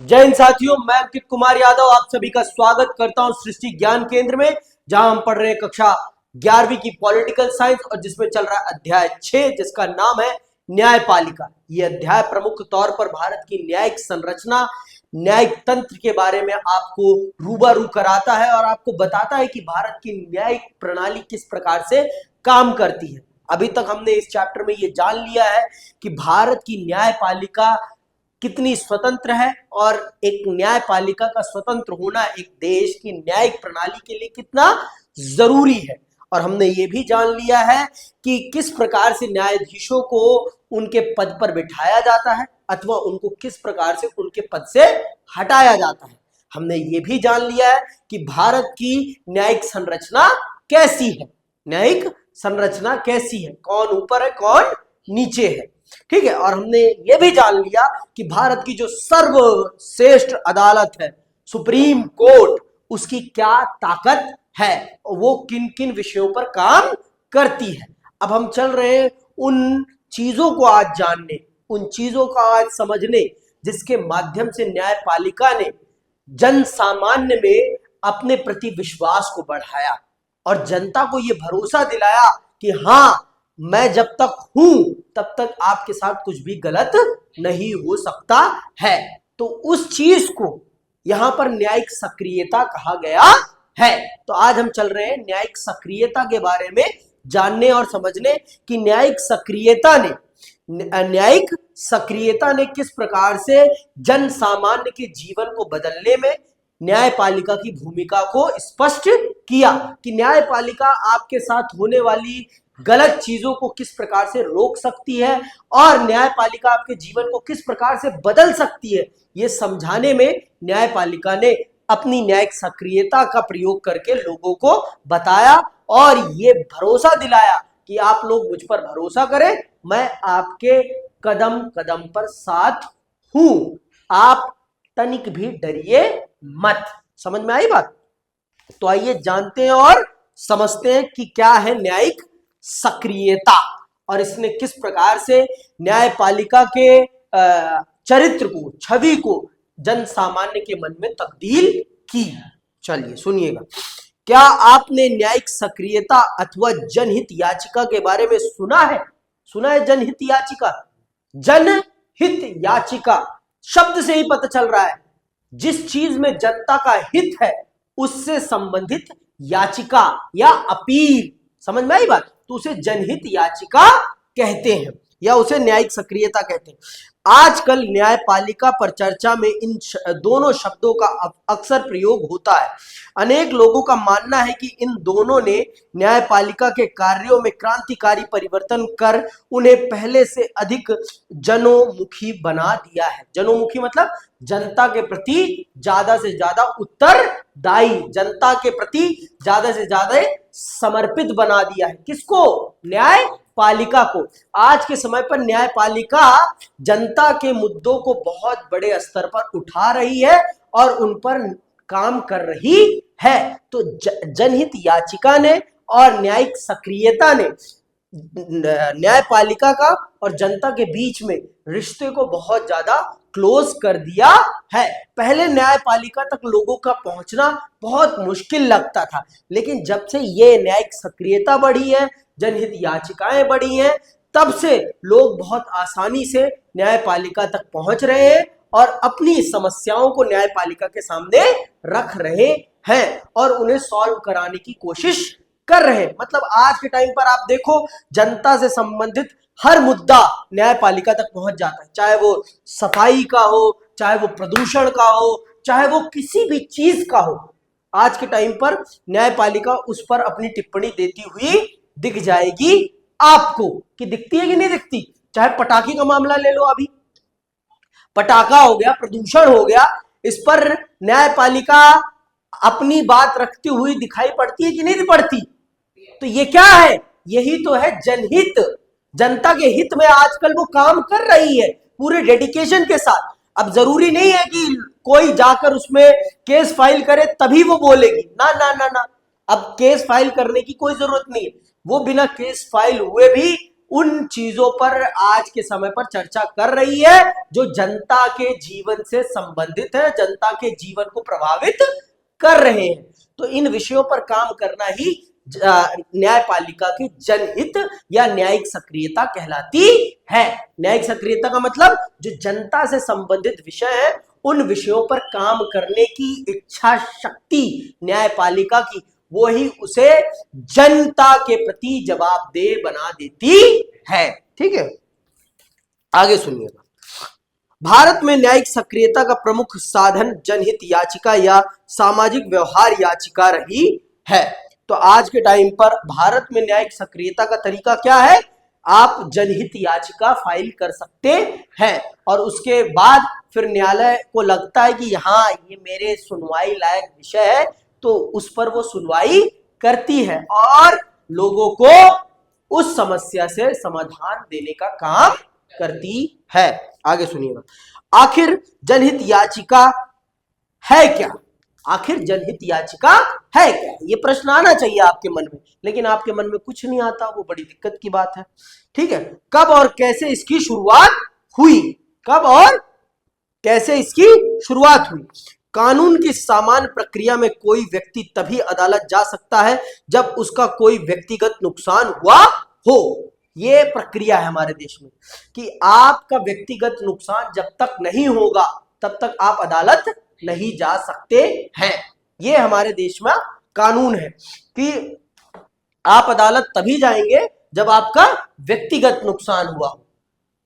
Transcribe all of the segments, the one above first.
जय हिंद साथियों, मैं अंकित कुमार यादव आप सभी का स्वागत करता हूं सृष्टि ज्ञान केंद्र में, जहां हम पढ़ रहे हैं कक्षा 11वीं की पॉलिटिकल साइंस और जिसमें चल रहा है अध्याय 6 जिसका नाम है न्यायपालिका। यह अध्याय प्रमुख तौर पर भारत की न्यायिक संरचना, न्यायिक तंत्र के बारे में आपको रूबरू कराता है और आपको बताता है कि भारत की न्यायिक प्रणाली किस प्रकार से काम करती है। अभी तक हमने इस चैप्टर में यह जान लिया है कि भारत की न्यायपालिका कितनी स्वतंत्र है और एक न्यायपालिका का स्वतंत्र होना एक देश की न्यायिक प्रणाली के लिए कितना जरूरी है। और हमने ये भी जान लिया है कि किस प्रकार से न्यायाधीशों को उनके पद पर बिठाया जाता है अथवा उनको किस प्रकार से उनके पद से हटाया जाता है। हमने ये भी जान लिया है कि भारत की न्यायिक संरचना कैसी है, न्यायिक संरचना कैसी है, कौन ऊपर है कौन नीचे है। ठीक है, और हमने ये भी जान लिया कि भारत की जो सर्वश्रेष्ठ अदालत है सुप्रीम कोर्ट, उसकी क्या ताकत है, वो किन किन विषयों पर काम करती है। अब हम चल रहे हैं उन चीजों को आज जानने, उन चीजों को आज समझने जिसके माध्यम से न्यायपालिका ने जन सामान्य में अपने प्रति विश्वास को बढ़ाया और जनता को यह भरोसा दिलाया कि हां, मैं जब तक हूं तब तक आपके साथ कुछ भी गलत नहीं हो सकता है। तो उस चीज को यहां पर न्यायिक सक्रियता कहा गया है। तो आज हम चल रहे हैं न्यायिक सक्रियता के बारे में जानने और समझने कि न्यायिक सक्रियता ने किस प्रकार से जन सामान्य के जीवन को बदलने में न्यायपालिका की भूमिका को स्पष्ट किया कि न्यायपालिका आपके साथ होने वाली गलत चीजों को किस प्रकार से रोक सकती है और न्यायपालिका आपके जीवन को किस प्रकार से बदल सकती है। यह समझाने में न्यायपालिका ने अपनी न्यायिक सक्रियता का प्रयोग करके लोगों को बताया और ये भरोसा दिलाया कि आप लोग मुझ पर भरोसा करें, मैं आपके कदम कदम पर साथ हूं, आप तनिक भी डरिए मत। समझ में आई बात? तो आइए जानते हैं और समझते हैं कि क्या है न्यायिक सक्रियता और इसने किस प्रकार से न्यायपालिका के चरित्र को, छवि को जन सामान्य के मन में तब्दील की। चलिए सुनिएगा। क्या आपने न्यायिक सक्रियता अथवा जनहित याचिका के बारे में सुना है? सुना है जनहित याचिका? जनहित याचिका शब्द से ही पता चल रहा है जिस चीज में जनता का हित है उससे संबंधित याचिका या अपील। समझ में आई बात? तो उसे जनहित याचिका कहते हैं या उसे न्यायिक सक्रियता कहते हैं। आजकल न्यायपालिका पर चर्चा में इन दोनों शब्दों का अक्सर प्रयोग होता है। अनेक लोगों का मानना है कि इन दोनों ने न्यायपालिका के कार्यों में क्रांतिकारी परिवर्तन कर उन्हें पहले से अधिक जनोमुखी बना दिया है। जनोमुखी मतलब जनता के प्रति ज्यादा से ज्यादा उत्तरदायी, जनता के प्रति ज्यादा से ज्यादा समर्पित बना दिया है। किसको? न्यायपालिका को। आज के समय पर न्यायपालिका जनता के मुद्दों को बहुत बड़े स्तर पर उठा रही है और उन पर काम कर रही है। तो जनहित याचिका ने और न्यायिक सक्रियता ने न्यायपालिका का और जनता के बीच में रिश्ते को बहुत ज्यादा क्लोज कर दिया है। पहले न्यायपालिका तक लोगों का पहुंचना बहुत मुश्किल लगता था, लेकिन जब से ये न्यायिक सक्रियता बढ़ी है, जनहित याचिकाएं बढ़ी हैं, तब से लोग बहुत आसानी से न्यायपालिका तक पहुंच रहे हैं और अपनी समस्याओं को न्यायपालिका के सामने रख रहे हैं और उन्हें सॉल्व कराने की कोशिश कर रहे हैं। मतलब आज के टाइम पर आप देखो, जनता से संबंधित हर मुद्दा न्यायपालिका तक पहुंच जाता है, चाहे वो सफाई का हो, चाहे वो प्रदूषण का हो, चाहे वो किसी भी चीज का हो। आज के टाइम पर न्यायपालिका उस पर अपनी टिप्पणी देती हुई दिख जाएगी आपको। कि दिखती है कि नहीं दिखती? चाहे पटाखे का मामला ले लो, अभी पटाखा हो गया, प्रदूषण हो गया, इस पर न्यायपालिका अपनी बात रखती हुई दिखाई पड़ती है कि नहीं पड़ती? तो ये क्या है? यही तो है जनहित। जनता के हित में आजकल वो काम कर रही है पूरे डेडिकेशन के साथ। अब जरूरी नहीं है कि कोई जाकर उसमें केस फाइल करे तभी वो बोलेगी, ना ना ना ना। अब केस फाइल करने की कोई जरूरत नहीं है, वो बिना केस फाइल हुए भी उन चीजों पर आज के समय पर चर्चा कर रही है जो जनता के जीवन से संबंधित है, जनता के जीवन को प्रभावित कर रहे हैं। तो इन विषयों पर काम करना ही न्यायपालिका की जनहित या न्यायिक सक्रियता कहलाती है। न्यायिक सक्रियता का मतलब जो जनता से संबंधित विषय है उन विषयों पर काम करने की इच्छा शक्ति न्यायपालिका की, वो ही उसे जनता के प्रति जवाबदेह बना देती है। ठीक है, आगे सुनिएगा। भारत में न्यायिक सक्रियता का प्रमुख साधन जनहित याचिका या सामाजिक व्यवहार याचिका रही है। तो आज के टाइम पर भारत में न्यायिक सक्रियता का तरीका क्या है? आप जनहित याचिका फाइल कर सकते हैं और उसके बाद फिर न्यायालय को लगता है कि हाँ ये मेरे सुनवाई लायक विषय है, तो उस पर वो सुनवाई करती है और लोगों को उस समस्या से समाधान देने का काम करती है। आगे सुनिएगा, आखिर जनहित याचिका है क्या? आखिर जनहित याचिका है क्या? ये प्रश्न आना चाहिए आपके मन में, लेकिन आपके मन में कुछ नहीं आता, वो बड़ी दिक्कत की बात है। ठीक है, कब और कैसे इसकी शुरुआत हुई? कब और कैसे इसकी शुरुआत हुई? कानून की सामान्य प्रक्रिया में कोई व्यक्ति तभी अदालत जा सकता है जब उसका कोई व्यक्तिगत नुकसान हुआ हो। ये प्रक्रिया है हमारे देश में कि आपका व्यक्तिगत नुकसान जब तक नहीं होगा तब तक आप अदालत नहीं जा सकते हैं। ये हमारे देश में कानून है कि आप अदालत तभी जाएंगे जब आपका व्यक्तिगत नुकसान हुआ हो,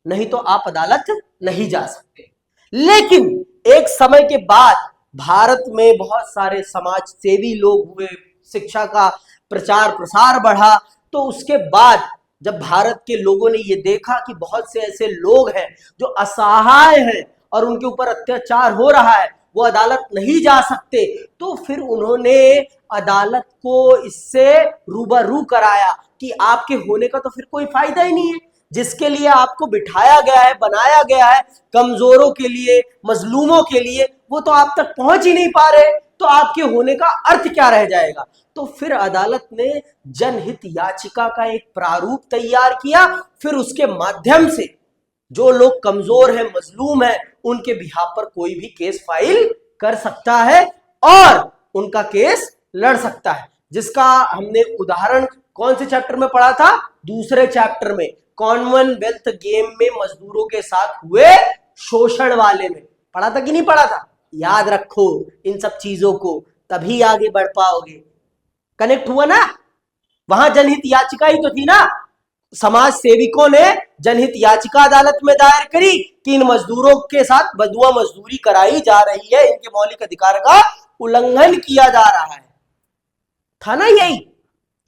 नहीं तो आप अदालत नहीं जा सकते। लेकिन एक समय के बाद भारत में बहुत सारे समाज सेवी लोग हुए, शिक्षा का प्रचार प्रसार बढ़ा, तो उसके बाद जब भारत के लोगों ने ये देखा कि बहुत से ऐसे लोग हैं जो असहाय हैं और उनके ऊपर अत्याचार हो रहा है, वो अदालत नहीं जा सकते, तो फिर उन्होंने अदालत को इससे रूबरू कराया कि आपके होने का तो फिर कोई फायदा ही नहीं है। जिसके लिए आपको बिठाया गया है, बनाया गया है, कमजोरों के लिए, मजलूमों के लिए, वो तो आप तक पहुंच ही नहीं पा रहे, तो आपके होने का अर्थ क्या रह जाएगा? तो फिर अदालत ने जनहित याचिका का एक प्रारूप तैयार किया। फिर उसके माध्यम से जो लोग कमजोर हैं, मजलूम हैं, उनके बिहाफ पर कोई भी केस फाइल कर सकता है और उनका केस लड़ सकता है। जिसका हमने उदाहरण कौन से चैप्टर में पढ़ा था? दूसरे चैप्टर में, कॉमनवेल्थ गेम में मजदूरों के साथ हुए शोषण वाले में पढ़ा था कि नहीं पढ़ा था? याद रखो इन सब चीजों को, तभी आगे बढ़ पाओगे। कनेक्ट हुआ ना? वहां जनहित याचिका ही तो थी ना। समाज सेविकों ने जनहित याचिका अदालत में दायर करी कि इन मजदूरों के साथ बदुआ मजदूरी कराई जा रही है, इनके मौलिक अधिकार का उल्लंघन किया जा रहा है, था ना यही?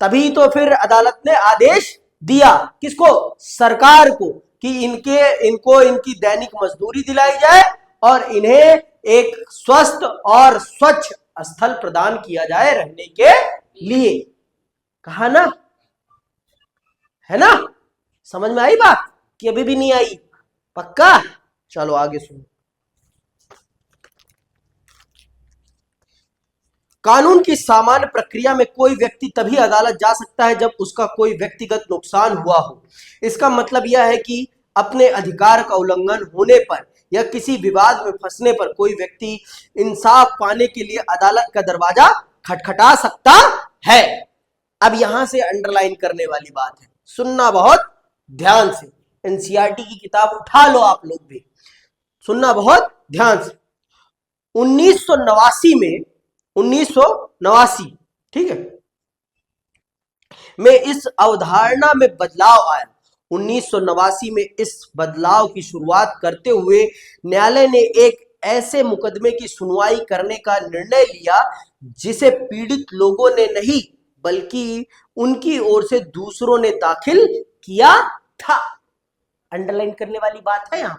तभी तो फिर अदालत ने आदेश दिया किसको? सरकार को, कि इनको इनकी दैनिक मजदूरी दिलाई जाए और इन्हें एक स्वस्थ और स्वच्छ स्थल प्रदान किया जाए रहने के लिए। कहा ना? है ना? समझ में आई बात कि अभी भी नहीं आई? पक्का? चलो आगे सुनो। कानून की सामान्य प्रक्रिया में कोई व्यक्ति तभी अदालत जा सकता है जब उसका कोई व्यक्तिगत नुकसान हुआ हो। इसका मतलब यह है कि अपने अधिकार का उल्लंघन होने पर या किसी विवाद में फंसने पर कोई व्यक्ति इंसाफ पाने के लिए अदालत का दरवाजा खटखटा सकता है। अब यहां से अंडरलाइन करने वाली बात है, सुनना बहुत ध्यान से। एनसीईआरटी की किताब उठा लो, आप लोग भी सुनना बहुत ध्यान से। 1989 ठीक है में इस अवधारणा में बदलाव आया। 1989 में इस बदलाव की शुरुआत करते हुए न्यायालय ने एक ऐसे मुकदमे की सुनवाई करने का निर्णय लिया जिसे पीड़ित लोगों ने नहीं बल्कि उनकी ओर से दूसरों ने दाखिल किया था। अंडरलाइन करने वाली बात है यहां।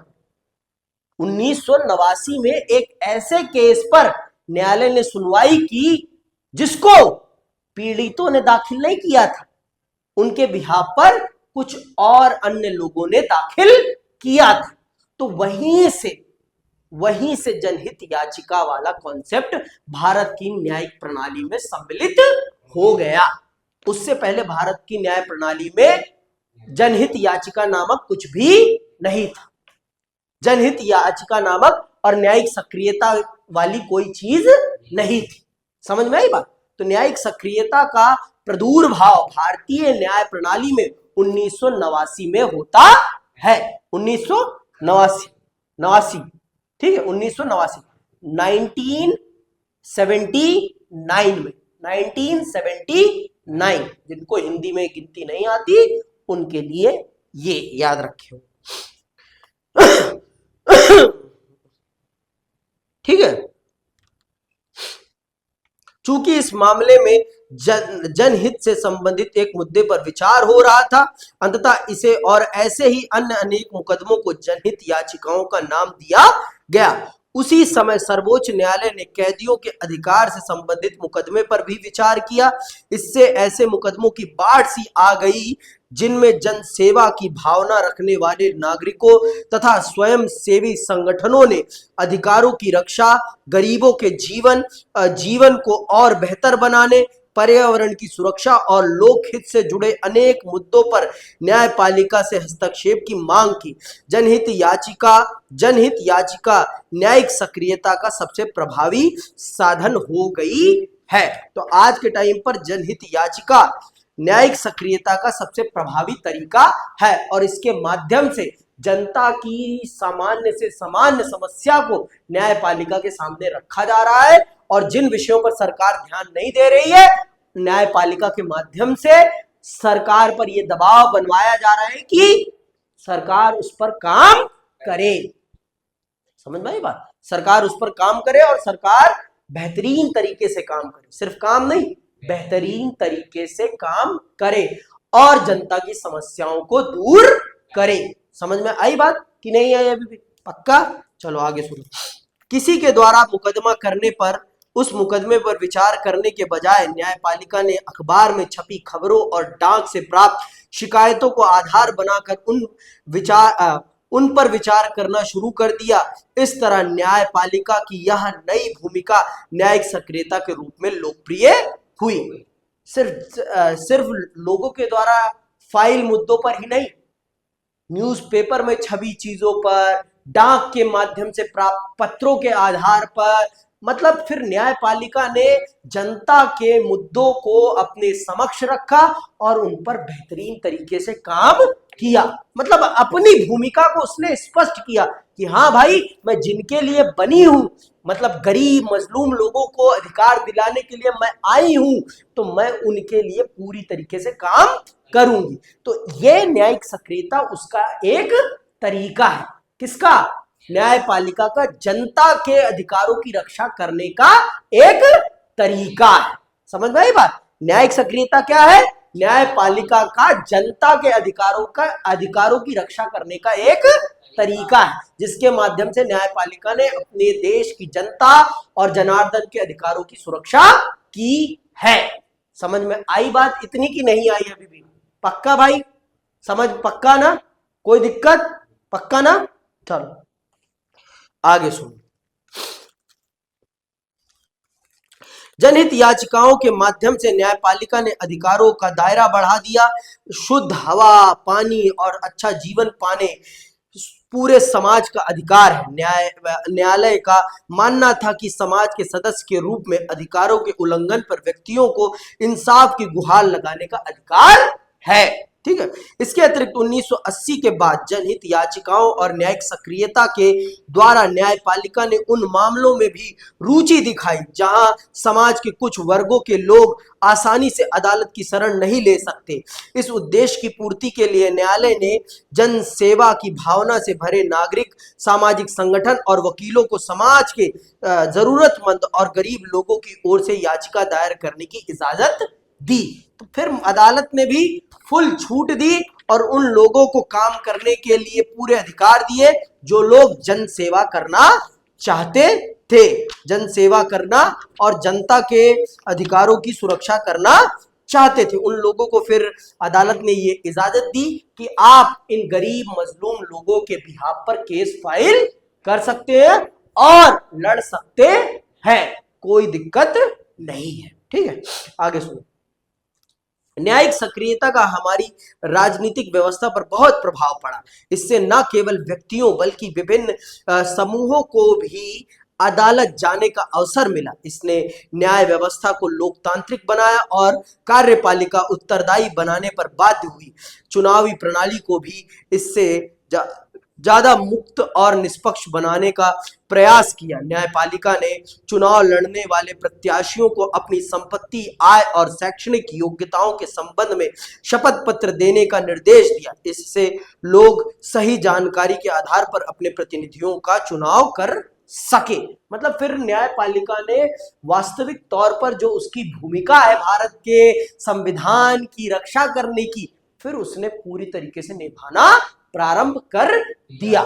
1989 में एक ऐसे केस पर न्यायालय ने सुनवाई की जिसको पीड़ितों ने दाखिल नहीं किया था, उनके बिहाफ पर कुछ और अन्य लोगों ने दाखिल किया था। तो वहीं से जनहित याचिका वाला कॉन्सेप्ट भारत की न्यायिक प्रणाली में सम्मिलित हो गया। उससे पहले भारत की न्याय प्रणाली में जनहित याचिका नामक कुछ भी नहीं था। जनहित याचिका नामक और न्यायिक सक्रियता वाली कोई चीज नहीं थी। समझ में आई बात? तो न्यायिक सक्रियता का प्रादुर्भाव भारतीय न्याय प्रणाली में 1989 में होता है। 1989 ठीक है, 1989 1979 में 1979 जिनको हिंदी में गिनती नहीं आती उनके लिए ये याद रखिए। ठीक है, चूंकि इस मामले में जनहित से संबंधित एक मुद्दे पर विचार हो रहा था, अंततः इसे और ऐसे ही अन्य अनेक मुकदमों को जनहित याचिकाओं का नाम दिया गया। उसी समय सर्वोच्च न्यायालय ने कैदियों के अधिकार से संबंधित मुकदमे पर भी विचार किया। इससे ऐसे मुकदमों की बाढ़ सी आ गई जिनमें जनसेवा की भावना रखने वाले नागरिकों तथा स्वयं सेवी संगठनों ने अधिकारों की रक्षा, गरीबों के जीवन को और बेहतर बनाने, पर्यावरण की सुरक्षा और लोकहित से जुड़े अनेक मुद्दों पर न्यायपालिका से हस्तक्षेप की मांग की। जनहित याचिका न्यायिक सक्रियता का सबसे प्रभावी साधन हो गई है। तो आज के टाइम पर जनहित याचिका न्यायिक सक्रियता का सबसे प्रभावी तरीका है और इसके माध्यम से जनता की सामान्य से सामान्य समस्या को न्यायपालिका के सामने रखा जा रहा है और जिन विषयों पर सरकार ध्यान नहीं दे रही है, न्यायपालिका के माध्यम से सरकार पर यह दबाव बनवाया जा रहा है कि सरकार उस पर काम करे। समझ में आई बात? सरकार उस पर काम करे और सरकार बेहतरीन तरीके से काम करे, सिर्फ काम नहीं बेहतरीन तरीके से काम करे और जनता की समस्याओं को दूर करे। समझ में आई बात कि नहीं आई अभी भी? पक्का? चलो आगे सुनो। किसी के द्वारा मुकदमा करने पर उस मुकदमे पर विचार करने के बजाय न्यायपालिका ने अखबार में छपी खबरों और डाक से प्राप्त शिकायतों को आधार बनाकर उन पर विचार करना शुरू कर दिया। इस तरह न्यायपालिका की यह नई भूमिका न्यायिक सक्रियता के रूप में लोकप्रिय हुई। सिर्फ लोगों के द्वारा फाइल मुद्दों पर ही नहीं, न्यूज़पेपर में छपी चीजों पर, डाक के माध्यम से प्राप्त पत्रों के आधार पर, मतलब फिर न्यायपालिका ने जनता के मुद्दों को अपने समक्ष रखा और उन पर बेहतरीन तरीके से काम किया। मतलब अपनी भूमिका को उसने स्पष्ट किया कि हाँ भाई, मैं जिनके लिए बनी हूं, मतलब गरीब मजलूम लोगों को अधिकार दिलाने के लिए मैं आई हूं, तो मैं उनके लिए पूरी तरीके से काम करूंगी। तो ये न्यायिक सक्रियता उसका एक तरीका है। किसका? न्यायपालिका का जनता के अधिकारों की रक्षा करने का एक तरीका है। समझ में आई बात? न्यायिक सक्रियता क्या है? न्यायपालिका का जनता के अधिकारों की रक्षा करने का एक तरीका है, जिसके माध्यम से न्यायपालिका ने अपने देश की जनता और जनार्दन के अधिकारों की सुरक्षा की है। समझ में आई बात इतनी की नहीं आई अभी भी? पक्का भाई? समझ पक्का ना? कोई दिक्कत? पक्का ना? चलो आगे सुनो। जनहित याचिकाओं के माध्यम से न्यायपालिका ने अधिकारों का दायरा बढ़ा दिया। शुद्ध हवा, पानी और अच्छा जीवन पाने पूरे समाज का अधिकार है। न्यायालय का मानना था कि समाज के सदस्य के रूप में अधिकारों के उल्लंघन पर व्यक्तियों को इंसाफ की गुहार लगाने का अधिकार है। ठीक है, इसके अतिरिक्त 1980 के बाद जनहित याचिकाओं और न्यायिक सक्रियता के द्वारा न्यायपालिका ने उन मामलों में भी रुचि दिखाई जहां समाज के कुछ वर्गों के लोग आसानी से अदालत की शरण नहीं ले सकते। इस उद्देश्य की पूर्ति के लिए न्यायालय ने जन सेवा की भावना से भरे नागरिक, सामाजिक संगठन और वकीलों को समाज के जरूरतमंद और गरीब लोगों की ओर से याचिका दायर करने की इजाजत दी। तो फिर अदालत ने भी फुल छूट दी और उन लोगों को काम करने के लिए पूरे अधिकार दिए जो लोग जन सेवा करना चाहते थे। जन सेवा करना और जनता के अधिकारों की सुरक्षा करना चाहते थे, उन लोगों को फिर अदालत ने ये इजाजत दी कि आप इन गरीब मजलूम लोगों के बिहाफ पर केस फाइल कर सकते हैं और लड़ सकते हैं, कोई दिक्कत नहीं है। ठीक है, आगे सुनो। न्यायिक सक्रियता का हमारी राजनीतिक व्यवस्था पर बहुत प्रभाव पड़ा। इससे न केवल व्यक्तियों बल्कि विभिन्न समूहों को भी अदालत जाने का अवसर मिला। इसने न्याय व्यवस्था को लोकतांत्रिक बनाया और कार्यपालिका उत्तरदायी बनाने पर बाध्य हुई। चुनावी प्रणाली को भी इससे ज्यादा मुक्त और निष्पक्ष बनाने का प्रयास किया। न्यायपालिका ने चुनाव लड़ने वाले प्रत्याशियों को अपनी संपत्ति, आय और शैक्षणिक योग्यताओं के संबंध में शपथ पत्र देने का निर्देश दिया। इससे लोग सही जानकारी के आधार पर अपने प्रतिनिधियों का चुनाव कर सके। मतलब फिर न्यायपालिका ने वास्तविक तौर पर जो उसकी भूमिका है भारत के संविधान की रक्षा करने की, फिर उसने पूरी तरीके से निभाना प्रारंभ कर दिया।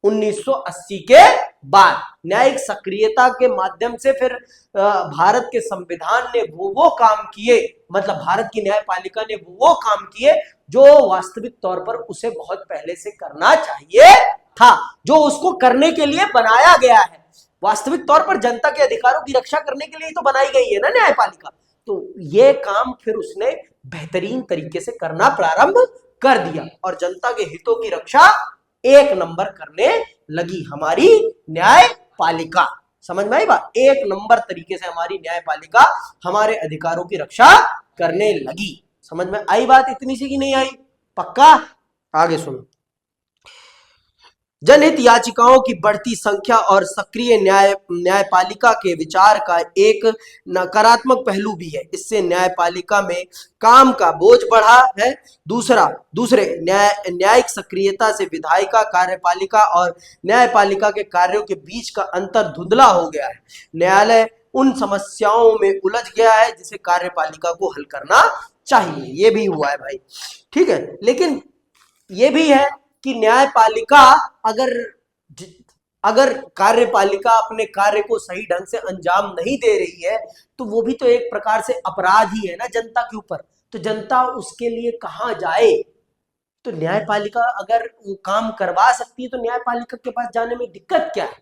1980 के बाद न्यायिक सक्रियता के माध्यम से फिर भारत के संविधान ने वो काम किए, मतलब भारत की न्यायपालिका ने वो काम किए जो वास्तविक तौर पर उसे बहुत पहले से करना चाहिए था, जो उसको करने के लिए बनाया गया है। वास्तविक तौर पर जनता के अधिकारों की रक्षा करने के लिए तो बनाई गई है ना न्यायपालिका। तो ये काम फिर उसने बेहतरीन तरीके से करना प्रारंभ कर दिया और जनता के हितों की रक्षा एक नंबर करने लगी हमारी न्यायपालिका। समझ में आई बात? एक नंबर तरीके से हमारी न्यायपालिका हमारे अधिकारों की रक्षा करने लगी। समझ में आई बात इतनी सी कि नहीं आई? पक्का? आगे सुनो। जनहित याचिकाओं की बढ़ती संख्या और सक्रिय न्यायपालिका के विचार का एक नकारात्मक पहलू भी है। इससे न्यायपालिका में काम का बोझ बढ़ा है। दूसरे न्यायिक सक्रियता से विधायिका, कार्यपालिका और न्यायपालिका के कार्यों के बीच का अंतर धुंधला हो गया है। न्यायालय उन समस्याओं में उलझ गया है जिसे कार्यपालिका को हल करना चाहिए। ये भी हुआ है भाई, ठीक है। लेकिन ये भी है कि न्यायपालिका अगर कार्यपालिका अपने कार्य को सही ढंग से अंजाम नहीं दे रही है तो वो भी तो एक प्रकार से अपराध ही है ना जनता के ऊपर। तो जनता उसके लिए कहां जाए? तो न्यायपालिका अगर वो काम करवा सकती है तो न्यायपालिका के पास जाने में दिक्कत क्या है?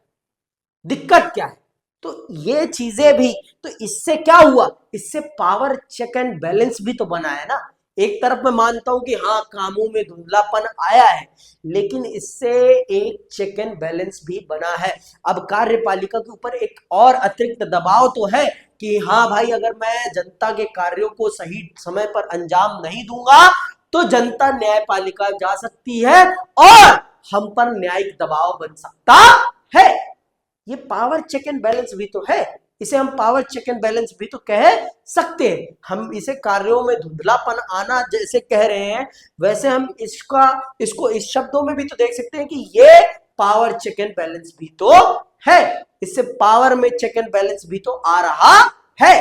दिक्कत क्या है? तो ये चीजें भी, तो इससे क्या हुआ? इससे पावर चेक एंड बैलेंस भी तो बना है ना। एक तरफ मैं मानता हूं कि हाँ कामों में धुंधलापन आया है, लेकिन इससे एक चेक एंड बैलेंस भी बना है। अब कार्यपालिका के ऊपर एक और अतिरिक्त दबाव तो है कि हाँ भाई, अगर मैं जनता के कार्यों को सही समय पर अंजाम नहीं दूंगा तो जनता न्यायपालिका जा सकती है और हम पर न्यायिक दबाव बन सकता है। ये पावर चेक एंड बैलेंस भी तो है। इसे हम पावर चेक एंड बैलेंस भी तो कह सकते हैं। हम इसे कार्यों में धुंधलापन आना जैसे कह रहे हैं, वैसे हम इसको इस शब्दों में भी तो देख सकते हैं कि ये पावर चेक एंड बैलेंस भी तो है। इससे पावर में चेक एंड बैलेंस भी तो आ रहा है।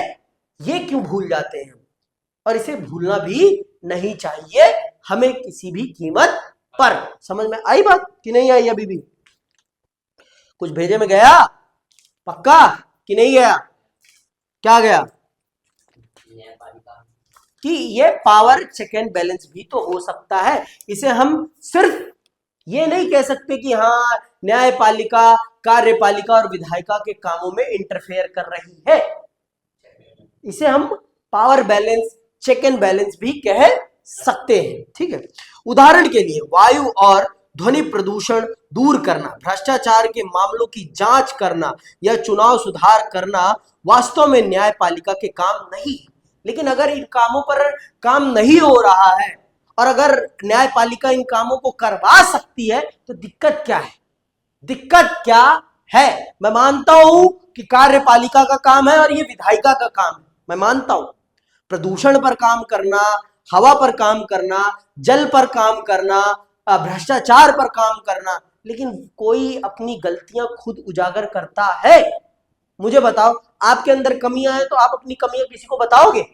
ये क्यों भूल जाते हैं? और इसे भूलना भी नहीं चाहिए हमें किसी भी कीमत पर। समझ में आई बात कि नहीं आई? अभी भी कुछ भेजे में गया? पक्का कि नहीं गया? क्या गया? कि ये पावर चेक एंड बैलेंस भी तो हो सकता है। इसे हम सिर्फ ये नहीं कह सकते कि हाँ न्यायपालिका, कार्यपालिका और विधायिका के कामों में इंटरफेयर कर रही है। इसे हम power balance, check and balance भी कह सकते हैं, ठीक है। उदाहरण के लिए वायु और ध्वनि प्रदूषण दूर करना, भ्रष्टाचार के मामलों की जांच करना या चुनाव सुधार करना वास्तव में न्यायपालिका के काम नहीं। लेकिन अगर इन कामों पर काम नहीं हो रहा है और अगर न्यायपालिका इन कामों को करवा सकती है तो दिक्कत क्या है? दिक्कत क्या है? मैं मानता हूं कि कार्यपालिका का काम है और ये विधायिका का काम है, मैं मानता हूं। प्रदूषण पर काम करना, हवा पर काम करना, जल पर काम करना, भ्रष्टाचार पर काम करना, लेकिन कोई अपनी गलतियां खुद उजागर करता है? मुझे बताओ, आपके अंदर कमियां हैं तो आप अपनी कमियां किसी को बताओगे?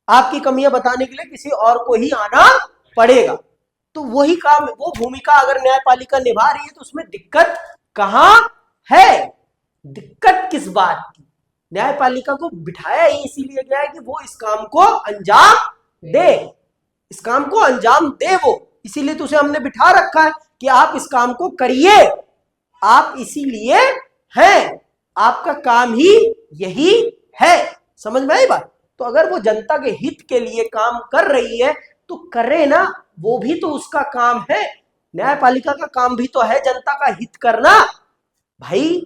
आपकी कमियां बताने के लिए किसी और को ही आना पड़ेगा। तो वही काम, वो भूमिका अगर न्यायपालिका निभा रही है तो उसमें दिक्कत कहां है? दिक्कत किस बात की? न्यायपालिका को बिठाया ही इसीलिए गया है कि वो इस काम को अंजाम दे, इस काम को अंजाम दे वो, इसीलिए तो उसे हमने बिठा रखा है कि आप इस काम को करिए। आप इसीलिए हैं, आपका काम ही यही है। समझ में आई बात? तो अगर वो जनता के हित के लिए काम कर रही है तो करे ना, वो भी तो उसका काम है। न्यायपालिका का काम भी तो है जनता का हित करना। भाई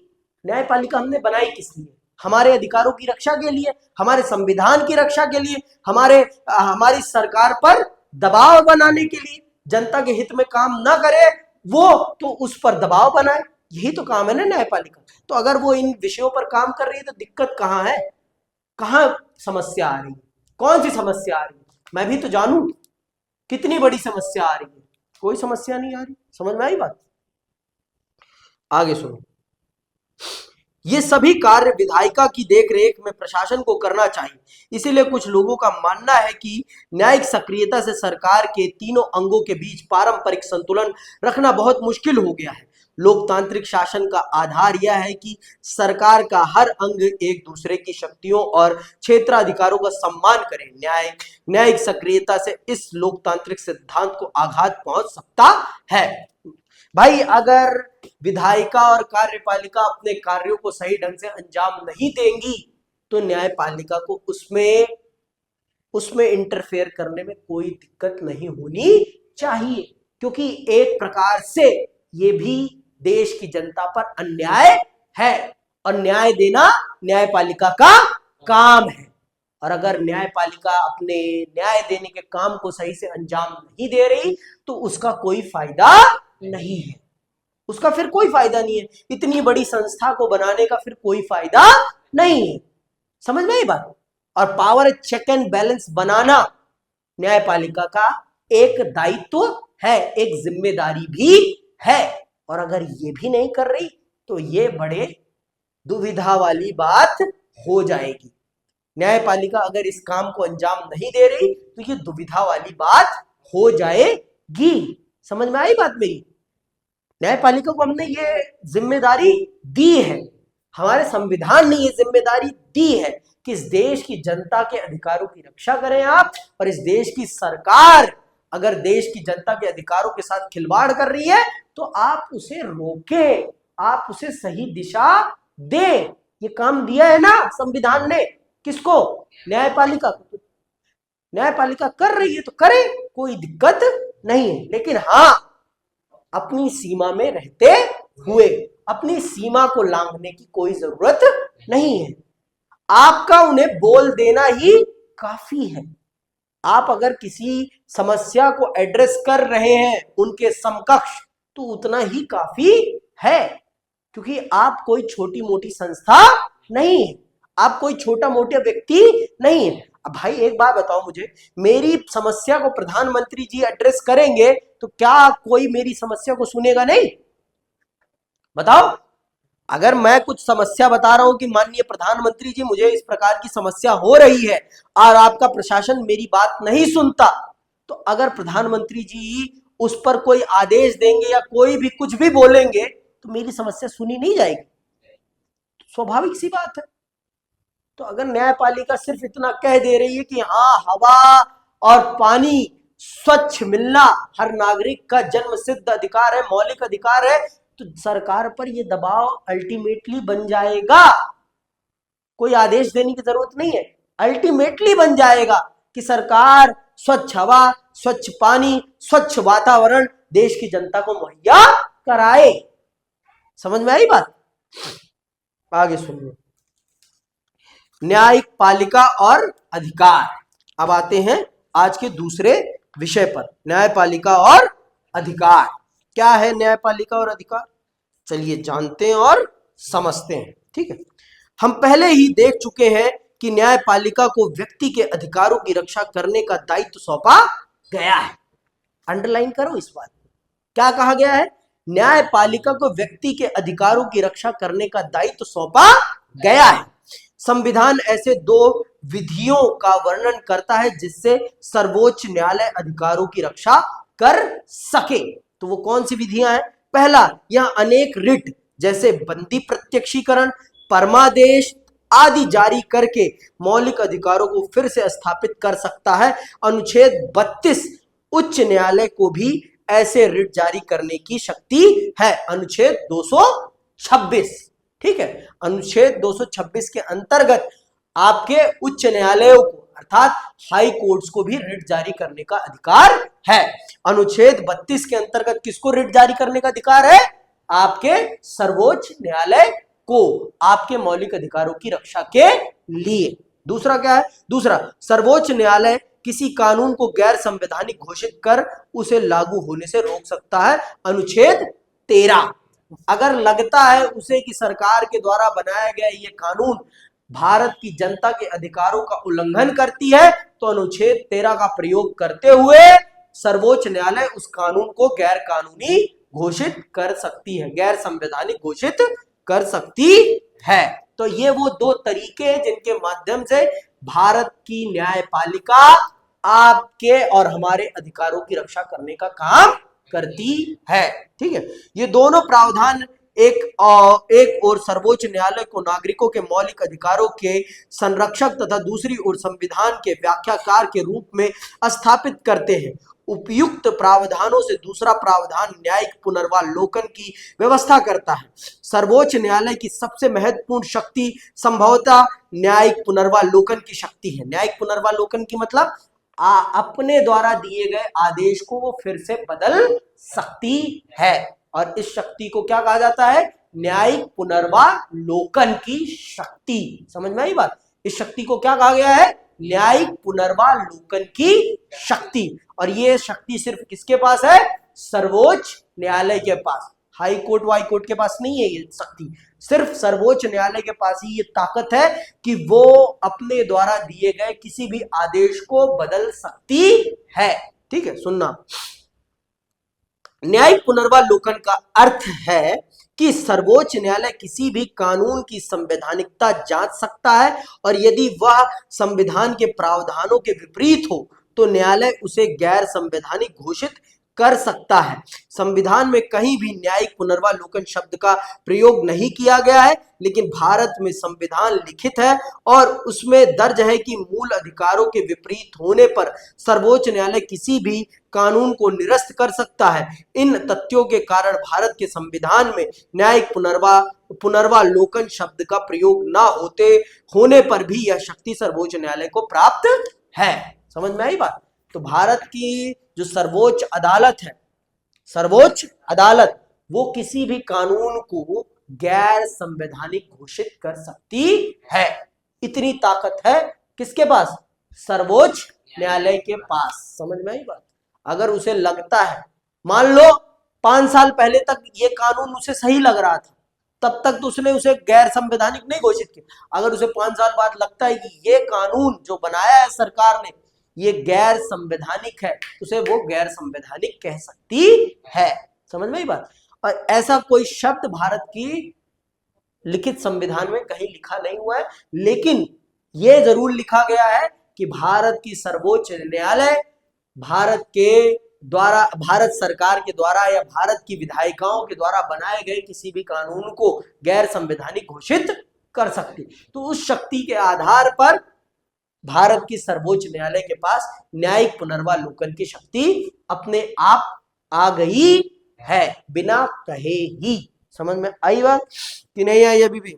न्यायपालिका हमने बनाई किस लिए? हमारे अधिकारों की रक्षा के लिए, हमारे संविधान की रक्षा के लिए, हमारी सरकार पर दबाव बनाने के लिए। जनता के हित में काम ना करे वो तो उस पर दबाव बनाए, यही तो काम है ना न्यायपालिका। तो अगर वो इन विषयों पर काम कर रही है तो दिक्कत कहाँ है? कहाँ समस्या आ रही है? कौन सी समस्या आ रही है? मैं भी तो जानूं कितनी बड़ी समस्या आ रही है। कोई समस्या नहीं आ रही। समझ में आई बात? आगे सुनो। ये सभी कार्य विधायिका की देखरेख में प्रशासन को करना चाहिए। इसीलिए कुछ लोगों का मानना है कि न्यायिक सक्रियता से सरकार के तीनों अंगों के बीच पारंपरिक संतुलन रखना बहुत मुश्किल हो गया है। लोकतांत्रिक शासन का आधार यह है कि सरकार का हर अंग एक दूसरे की शक्तियों और क्षेत्राधिकारों का सम्मान करे। न्यायिक सक्रियता से इस लोकतांत्रिक सिद्धांत को आघात पहुंच सकता है। भाई अगर विधायिका और कार्यपालिका अपने कार्यों को सही ढंग से अंजाम नहीं देंगी तो न्यायपालिका को उसमें इंटरफेयर करने में कोई दिक्कत नहीं होनी चाहिए, क्योंकि एक प्रकार से ये भी देश की जनता पर अन्याय है और न्याय देना न्यायपालिका का काम है। और अगर न्यायपालिका अपने न्याय देने के काम को सही से अंजाम नहीं दे रही तो उसका कोई फायदा नहीं है। उसका फिर कोई फायदा नहीं है। इतनी बड़ी संस्था को बनाने का फिर कोई फायदा नहीं है। समझ में आई बात? और पावर चेक एंड बैलेंस बनाना न्यायपालिका का एक दायित्व है, एक जिम्मेदारी भी है। और अगर ये भी नहीं कर रही तो ये बड़े दुविधा वाली बात हो जाएगी। न्यायपालिका अगर इस काम को अंजाम नहीं दे रही तो ये दुविधा वाली बात हो जाएगी। समझ में आई बात मेरी? न्यायपालिका को हमने ये जिम्मेदारी दी है, हमारे संविधान ने ये जिम्मेदारी दी है कि इस देश की जनता के अधिकारों की रक्षा करें आप। और इस देश की सरकार अगर देश की जनता के अधिकारों के साथ खिलवाड़ कर रही है तो आप उसे रोकें, आप उसे सही दिशा दें। ये काम दिया है ना संविधान ने, किसको? न्यायपालिका को। न्यायपालिका कर रही है तो करे, कोई दिक्कत नहीं है। लेकिन हाँ, अपनी सीमा में रहते हुए अपनी सीमा को लांघने की कोई जरूरत नहीं है। आपका उन्हें बोल देना ही काफी है। आप अगर किसी समस्या को एड्रेस कर रहे हैं उनके समकक्ष तो उतना ही काफी है, क्योंकि आप कोई छोटी मोटी संस्था नहीं है, आप कोई छोटा मोटा व्यक्ति नहीं है। अब भाई एक बात बताओ मुझे, मेरी समस्या को प्रधानमंत्री जी एड्रेस करेंगे तो क्या कोई मेरी समस्या को सुनेगा? नहीं। बताओ, अगर मैं कुछ समस्या बता रहा हूं कि माननीय प्रधानमंत्री जी मुझे इस प्रकार की समस्या हो रही है और आपका प्रशासन मेरी बात नहीं सुनता, तो अगर प्रधानमंत्री जी उस पर कोई आदेश देंगे या कोई भी कुछ भी बोलेंगे तो मेरी समस्या सुनी नहीं जाएगी। स्वाभाविक सी बात है। तो अगर न्यायपालिका सिर्फ इतना कह दे रही है कि हाँ, हवा और पानी स्वच्छ मिलना हर नागरिक का जन्म सिद्ध अधिकार है, मौलिक अधिकार है, तो सरकार पर यह दबाव अल्टीमेटली बन जाएगा। कोई आदेश देने की जरूरत नहीं है, अल्टीमेटली बन जाएगा कि सरकार स्वच्छ हवा, स्वच्छ पानी, स्वच्छ वातावरण देश की जनता को मुहैया कराए। समझ में आई बात? आगे सुनिए। न्यायिक पालिका और अधिकार। अब आते हैं आज के दूसरे विषय पर, न्यायपालिका और अधिकार। क्या है न्यायपालिका और अधिकार? चलिए जानते हैं और समझते हैं। ठीक है, हम पहले ही देख चुके हैं कि न्यायपालिका को व्यक्ति के अधिकारों की रक्षा करने का दायित्व सौंपा गया है। अंडरलाइन करो इस बात को। क्या कहा गया है? न्यायपालिका को व्यक्ति के अधिकारों की रक्षा करने का दायित्व सौंपा गया है। संविधान ऐसे दो विधियों का वर्णन करता है जिससे सर्वोच्च न्यायालय अधिकारों की रक्षा कर सके। तो वो कौन सी विधियां हैं? पहला, यह अनेक रिट जैसे बंदी प्रत्यक्षीकरण, परमादेश आदि जारी करके मौलिक अधिकारों को फिर से स्थापित कर सकता है। अनुच्छेद 32 उच्च न्यायालय को भी ऐसे रिट जारी करने की शक्ति है। अनुच्छेद 226, ठीक है, अनुच्छेद 226 के अंतर्गत आपके उच्च न्यायालयों को अर्थात हाई कोर्ट्स को भी रिट जारी करने का अधिकार है। अनुच्छेद 32 के अंतर्गत किसको रिट जारी करने का अधिकार है? आपके सर्वोच्च न्यायालय को, आपके मौलिक अधिकारों की रक्षा के लिए। दूसरा क्या है? दूसरा, सर्वोच्च न्यायालय किसी कानून को गैर संवैधानिक घोषित कर उसे लागू होने से रोक सकता है। अनुच्छेद 13, अगर लगता है उसे कि सरकार के द्वारा बनाया गया ये कानून भारत की जनता के अधिकारों का उल्लंघन करती है तो अनुच्छेद 13 का प्रयोग करते हुए सर्वोच्च न्यायालय उस कानून को गैर कानूनी घोषित कर सकती है, गैर संवैधानिक घोषित कर सकती है। तो ये वो दो तरीके हैं जिनके माध्यम से भारत की न्यायपालिका आपके और हमारे अधिकारों की रक्षा करने का काम करती है। ठीक है, ये दोनों प्रावधान एक और सर्वोच्च न्यायालय को नागरिकों के मौलिक अधिकारों के संरक्षक तथा दूसरी ओर संविधान के व्याख्याकार के रूप में स्थापित करते हैं। उपयुक्त प्रावधानों से दूसरा प्रावधान न्यायिक पुनर्वालोकन की व्यवस्था करता है। सर्वोच्च न्यायालय की सबसे महत्वपूर्ण शक्ति संभवतः न्यायिक पुनर्वालोकन की शक्ति है। न्यायिक पुनर्वालोकन की मतलब अपने द्वारा दिए गए आदेश को वो फिर से बदल सकती है और इस शक्ति को क्या कहा जाता है? न्यायिक पुनर्वालोकन की शक्ति। समझ में आई बात? इस शक्ति को क्या कहा गया है? न्यायिक पुनर्वालोकन की शक्ति। और ये शक्ति सिर्फ किसके पास है? सर्वोच्च न्यायालय के पास। हाई कोर्ट वाई कोर्ट के पास नहीं है ये शक्ति, सिर्फ सर्वोच्च न्यायालय के पास ही ये ताकत है कि वो अपने द्वारा दिए गए किसी भी आदेश को बदल सकती है। ठीक है, सुनना, न्यायिक पुनर्वालोकन का अर्थ है कि सर्वोच्च न्यायालय किसी भी कानून की संवैधानिकता जांच सकता है और यदि वह संविधान के प्रावधानों के विपरीत हो तो न्यायालय उसे गैर संवैधानिक घोषित कर सकता है। संविधान में कहीं भी न्यायिक पुनर्वालोकन शब्द का प्रयोग नहीं किया गया है, लेकिन भारत में संविधान लिखित है और उसमें दर्ज है कि मूल अधिकारों के विपरीत होने पर सर्वोच्च न्यायालय किसी भी कानून को निरस्त कर सकता है। इन तथ्यों के कारण भारत के संविधान में न्यायिक पुनर्वालोकन शब्द का प्रयोग न होने पर भी यह शक्ति सर्वोच्च न्यायालय को प्राप्त है। समझ में आई बात? तो भारत की जो सर्वोच्च अदालत है, सर्वोच्च अदालत, वो किसी भी कानून को गैर संवैधानिक घोषित कर सकती है। इतनी ताकत है किसके पास? सर्वोच्च न्यायालय के पास। समझ में आई बात? अगर उसे लगता है, मान लो 5 साल पहले तक ये कानून उसे सही लग रहा था, तब तक तो उसने उसे गैर संवैधानिक नहीं घोषित किया। अगर उसे 5 साल बाद लगता है कि ये कानून जो बनाया है सरकार ने ये गैर संवैधानिक है, उसे वो गैर संवैधानिक कह सकती है। समझ में आई बात? और ऐसा कोई शब्द भारत की लिखित संविधान में कहीं लिखा नहीं हुआ है, लेकिन यह जरूर लिखा गया है कि भारत की सर्वोच्च न्यायालय भारत सरकार के द्वारा या भारत की विधायिकाओं के द्वारा बनाए गए किसी भी कानून को गैर संवैधानिक घोषित कर सकती। तो उस शक्ति के आधार पर भारत की सर्वोच्च न्यायालय के पास न्यायिक पुनर्वालोकन की शक्ति अपने आप आ गई है, बिना कहे ही। समझ में आई बात कि नहीं आई अभी भी?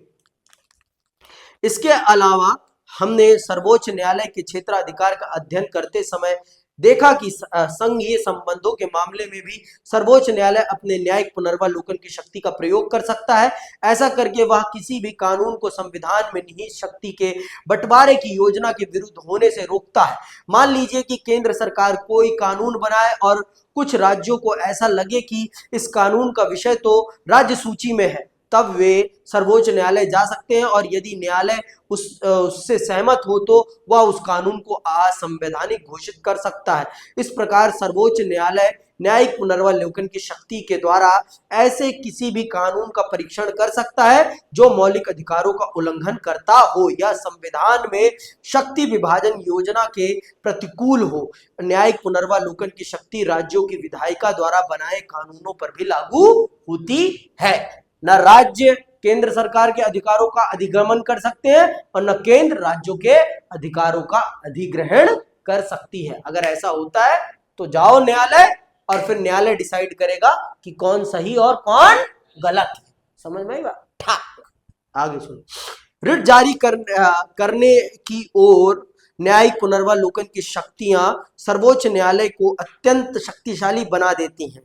इसके अलावा हमने सर्वोच्च न्यायालय के क्षेत्राधिकार का अध्ययन करते समय देखा कि संघीय संबंधों के मामले में भी सर्वोच्च न्यायालय अपने न्यायिक पुनर्वालोकन की शक्ति का प्रयोग कर सकता है। ऐसा करके वह किसी भी कानून को संविधान में निहित शक्ति के बंटवारे की योजना के विरुद्ध होने से रोकता है। मान लीजिए कि केंद्र सरकार कोई कानून बनाए और कुछ राज्यों को ऐसा लगे कि इस कानून का विषय तो राज्य सूची में है, तब वे सर्वोच्च न्यायालय जा सकते हैं और यदि न्यायालय उससे सहमत हो तो वह उस कानून को असंवैधानिक घोषित कर सकता है। इस प्रकार सर्वोच्च न्यायालय न्यायिक पुनर्वालोकन की शक्ति के द्वारा ऐसे किसी भी कानून का परीक्षण कर सकता है जो मौलिक अधिकारों का उल्लंघन करता हो या संविधान में शक्ति विभाजन योजना के प्रतिकूल हो। न्यायिक पुनर्वालोकन की शक्ति राज्यों की विधायिका द्वारा बनाए कानूनों पर भी लागू होती है। न राज्य केंद्र सरकार के अधिकारों का अधिगमन कर सकते हैं और न केंद्र राज्यों के अधिकारों का अधिग्रहण कर सकती है। अगर ऐसा होता है तो जाओ न्यायालय और फिर न्यायालय डिसाइड करेगा कि कौन सही और कौन गलत है। समझ में आई बात? आगे सुनो, रिट जारी करने की ओर न्यायिक पुनर्वालोकन की शक्तियां सर्वोच्च न्यायालय को अत्यंत शक्तिशाली बना देती हैं,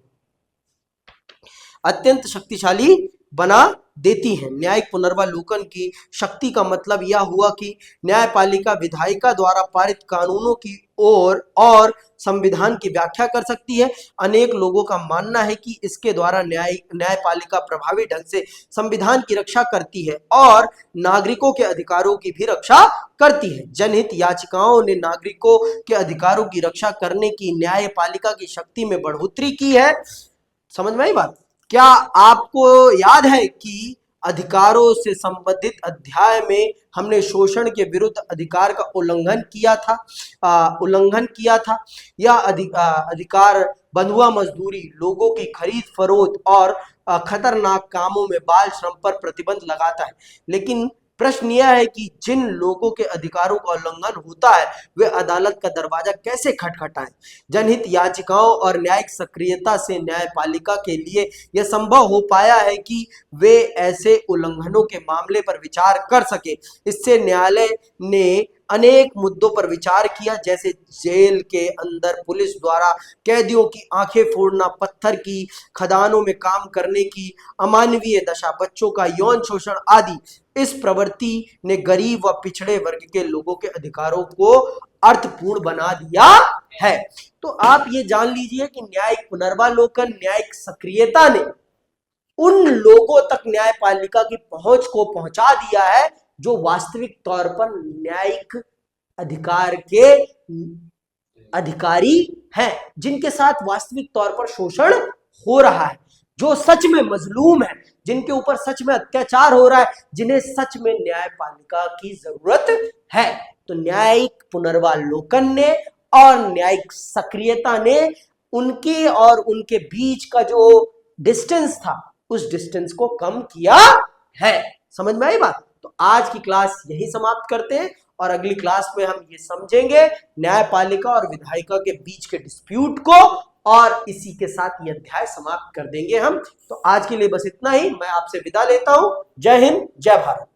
अत्यंत शक्तिशाली बना देती हैं। न्यायिक पुनर्वालोकन की शक्ति का मतलब यह हुआ कि न्यायपालिका विधायिका द्वारा पारित कानूनों की ओर और संविधान की व्याख्या कर सकती है। अनेक लोगों का मानना है कि इसके द्वारा न्यायपालिका प्रभावी ढंग से संविधान की रक्षा करती है और नागरिकों के अधिकारों की भी रक्षा करती है। जनहित याचिकाओं ने नागरिकों के अधिकारों की रक्षा करने की न्यायपालिका की शक्ति में बढ़ोतरी की है। समझ में आई बात? क्या आपको याद है कि अधिकारों से संबंधित अध्याय में हमने शोषण के विरुद्ध अधिकार का उल्लंघन किया था। यह अधिकार बंधुआ मजदूरी, लोगों की खरीद फरोख्त और खतरनाक कामों में बाल श्रम पर प्रतिबंध लगाता है। लेकिन प्रश्न यह है कि जिन लोगों के अधिकारों का उल्लंघन होता है वे अदालत का दरवाजा कैसे खटखटाएं? जनहित याचिकाओं और न्यायिक सक्रियता से न्यायपालिका के लिए यह संभव हो पाया है कि वे ऐसे उल्लंघनों के मामले पर विचार कर सके। इससे न्यायालय ने अनेक मुद्दों पर विचार किया, जैसे जेल के अंदर पुलिस द्वारा कैदियों की आंखें फोड़ना, पत्थर की खदानों में काम करने की अमानवीय दशा, बच्चों का यौन शोषण आदि। इस प्रवृत्ति ने गरीब व पिछड़े वर्ग के लोगों के अधिकारों को अर्थपूर्ण बना दिया है। तो आप ये जान लीजिए कि न्यायिक पुनर्वालोकन, न्यायिक सक्रियता ने उन लोगों तक न्यायपालिका की पहुंच को पहुंचा दिया है जो वास्तविक तौर पर न्यायिक अधिकार के अधिकारी हैं, जिनके साथ वास्तविक तौर पर शोषण हो रहा है, जो सच में मजलूम है, जिनके ऊपर सच में अत्याचार हो रहा है, जिन्हें सच में न्यायपालिका की जरूरत है। तो न्यायिक पुनर्वालोकन ने और न्यायिक सक्रियता ने उनके और उनके बीच का जो डिस्टेंस था उस डिस्टेंस को कम किया है। समझ में आई बात? तो आज की क्लास यही समाप्त करते हैं और अगली क्लास में हम ये समझेंगे न्यायपालिका और विधायिका के बीच के डिस्प्यूट को, और इसी के साथ ये अध्याय समाप्त कर देंगे हम। तो आज के लिए बस इतना ही, मैं आपसे विदा लेता हूं। जय हिंद, जय भारत।